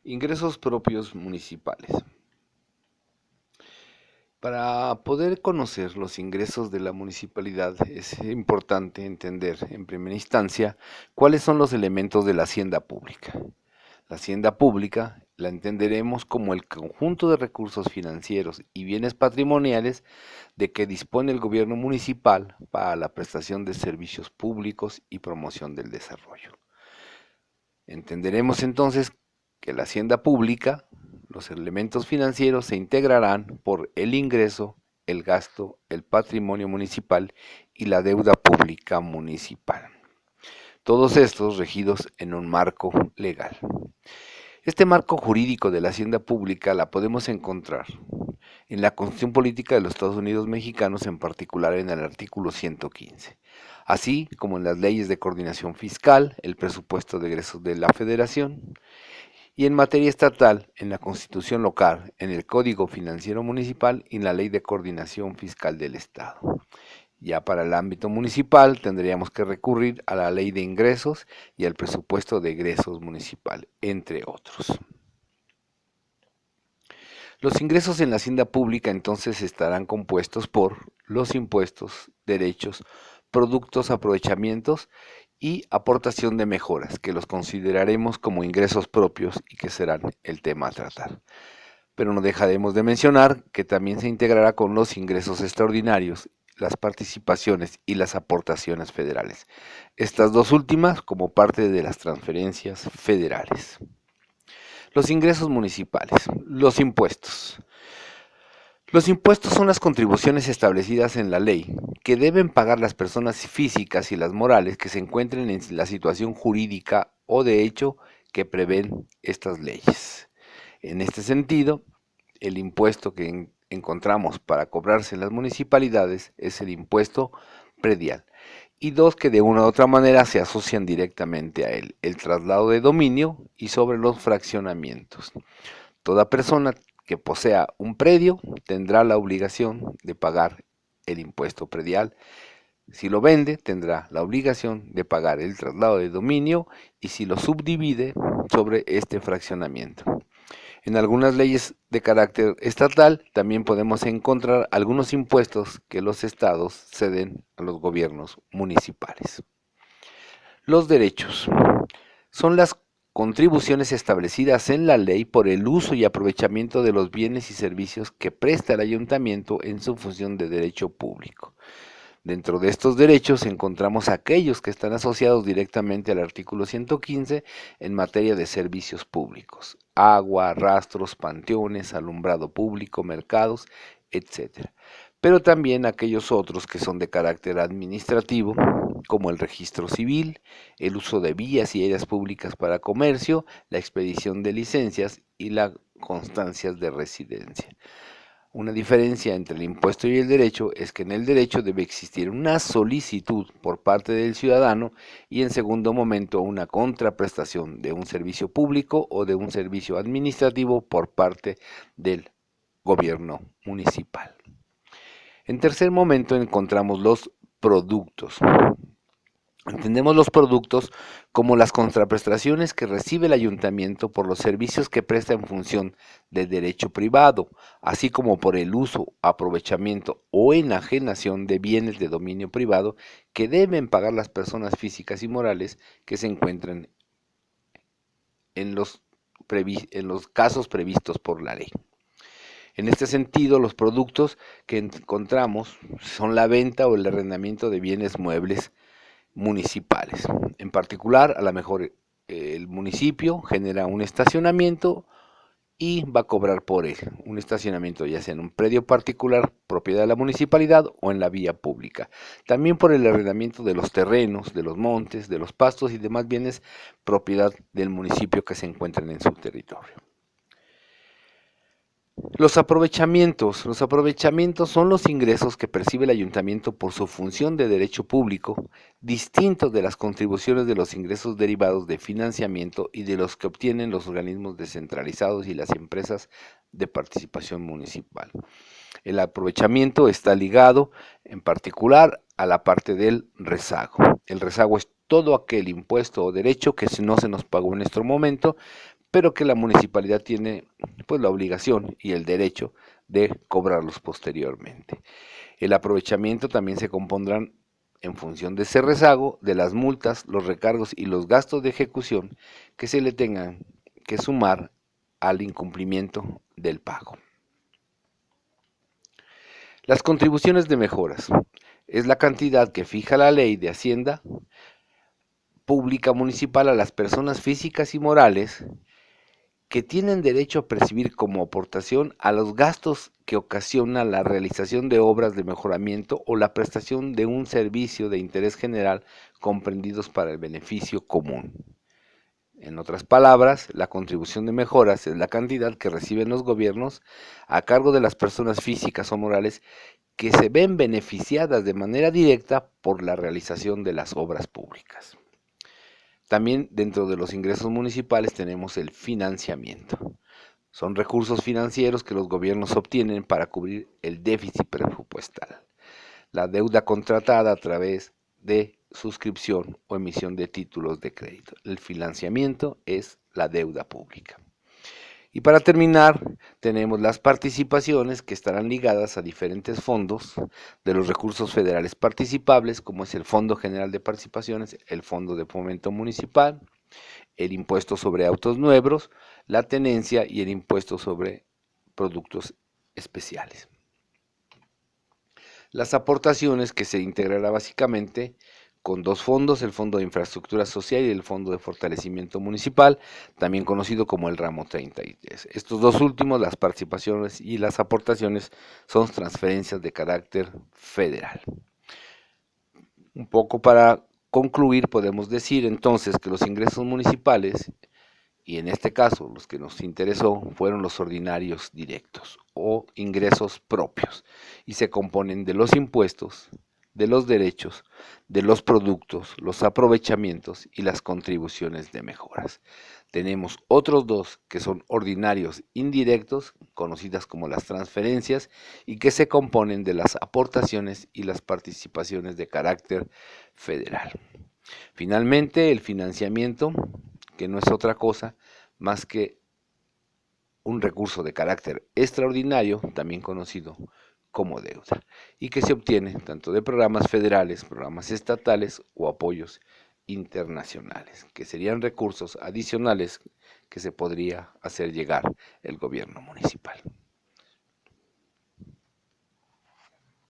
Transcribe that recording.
Ingresos propios municipales. Para poder conocer los ingresos de la municipalidad es importante entender en primera instancia cuáles son los elementos de la hacienda pública. La hacienda pública la entenderemos como el conjunto de recursos financieros y bienes patrimoniales de que dispone el gobierno municipal para la prestación de servicios públicos y promoción del desarrollo. Entenderemos entonces que la hacienda pública, los elementos financieros se integrarán por el ingreso, el gasto, el patrimonio municipal y la deuda pública municipal. Todos estos regidos en un marco legal. Este marco jurídico de la hacienda pública la podemos encontrar en la Constitución Política de los Estados Unidos Mexicanos, en particular en el artículo 115, así como en las leyes de coordinación fiscal, el presupuesto de egresos de la Federación, y en materia estatal, en la Constitución local, en el Código Financiero Municipal y en la Ley de Coordinación Fiscal del Estado. Ya para el ámbito municipal tendríamos que recurrir a la Ley de Ingresos y al presupuesto de egresos municipal, entre otros. Los ingresos en la hacienda pública entonces estarán compuestos por los impuestos, derechos, productos, aprovechamientos y aportación de mejoras, que los consideraremos como ingresos propios y que serán el tema a tratar. Pero no dejaremos de mencionar que también se integrará con los ingresos extraordinarios, las participaciones y las aportaciones federales. Estas dos últimas como parte de las transferencias federales. Los ingresos municipales, los impuestos. Los impuestos son las contribuciones establecidas en la ley que deben pagar las personas físicas y las morales que se encuentren en la situación jurídica o de hecho que prevén estas leyes. En este sentido, el impuesto que encontramos para cobrarse en las municipalidades es el impuesto predial, y dos que de una u otra manera se asocian directamente a él: el traslado de dominio y sobre los fraccionamientos. Toda persona que posea un predio tendrá la obligación de pagar el impuesto predial. Si lo vende, tendrá la obligación de pagar el traslado de dominio y si lo subdivide sobre este fraccionamiento. En algunas leyes de carácter estatal también podemos encontrar algunos impuestos que los estados ceden a los gobiernos municipales. Los derechos son las contribuciones establecidas en la ley por el uso y aprovechamiento de los bienes y servicios que presta el ayuntamiento en su función de derecho público. Dentro de estos derechos encontramos aquellos que están asociados directamente al artículo 115 en materia de servicios públicos: agua, rastros, panteones, alumbrado público, mercados, etc. Pero también aquellos otros que son de carácter administrativo, como el registro civil, el uso de vías y áreas públicas para comercio, la expedición de licencias y las constancias de residencia. Una diferencia entre el impuesto y el derecho es que en el derecho debe existir una solicitud por parte del ciudadano y en segundo momento una contraprestación de un servicio público o de un servicio administrativo por parte del gobierno municipal. En tercer momento encontramos los productos. Entendemos los productos como las contraprestaciones que recibe el ayuntamiento por los servicios que presta en función del derecho privado, así como por el uso, aprovechamiento o enajenación de bienes de dominio privado que deben pagar las personas físicas y morales que se encuentran en los casos previstos por la ley. En este sentido, los productos que encontramos son la venta o el arrendamiento de bienes muebles municipales. En particular, a lo mejor el municipio genera un estacionamiento y va a cobrar por él, un estacionamiento ya sea en un predio particular, propiedad de la municipalidad o en la vía pública. También por el arrendamiento de los terrenos, de los montes, de los pastos y demás bienes propiedad del municipio que se encuentran en su territorio. Los aprovechamientos son los ingresos que percibe el ayuntamiento por su función de derecho público, distintos de las contribuciones de los ingresos derivados de financiamiento y de los que obtienen los organismos descentralizados y las empresas de participación municipal. El aprovechamiento está ligado en particular a la parte del rezago. El rezago es todo aquel impuesto o derecho que no se nos pagó en nuestro momento, pero que la municipalidad tiene pues la obligación y el derecho de cobrarlos posteriormente. El aprovechamiento también se compondrán en función de ese rezago, de las multas, los recargos y los gastos de ejecución que se le tengan que sumar al incumplimiento del pago. Las contribuciones de mejoras es la cantidad que fija la ley de Hacienda Pública Municipal a las personas físicas y morales que tienen derecho a percibir como aportación a los gastos que ocasiona la realización de obras de mejoramiento o la prestación de un servicio de interés general comprendidos para el beneficio común. En otras palabras, la contribución de mejoras es la cantidad que reciben los gobiernos a cargo de las personas físicas o morales que se ven beneficiadas de manera directa por la realización de las obras públicas. También dentro de los ingresos municipales tenemos el financiamiento. Son recursos financieros que los gobiernos obtienen para cubrir el déficit presupuestal. La deuda contratada a través de suscripción o emisión de títulos de crédito. El financiamiento es la deuda pública. Y para terminar, tenemos las participaciones que estarán ligadas a diferentes fondos de los recursos federales participables, como es el Fondo General de Participaciones, el Fondo de Fomento Municipal, el impuesto sobre autos nuevos, la tenencia y el impuesto sobre productos especiales. Las aportaciones que se integrará básicamente con dos fondos, el Fondo de Infraestructura Social y el Fondo de Fortalecimiento Municipal, también conocido como el Ramo 33. Estos dos últimos, las participaciones y las aportaciones, son transferencias de carácter federal. Un poco para concluir, podemos decir entonces que los ingresos municipales, y en este caso los que nos interesó, fueron los ordinarios directos o ingresos propios, y se componen de los impuestos, de los derechos, de los productos, los aprovechamientos y las contribuciones de mejoras. Tenemos otros dos que son ordinarios indirectos, conocidas como las transferencias, y que se componen de las aportaciones y las participaciones de carácter federal. Finalmente, el financiamiento, que no es otra cosa más que un recurso de carácter extraordinario, también conocido como deuda, y que se obtiene tanto de programas federales, programas estatales o apoyos internacionales, que serían recursos adicionales que se podría hacer llegar el gobierno municipal.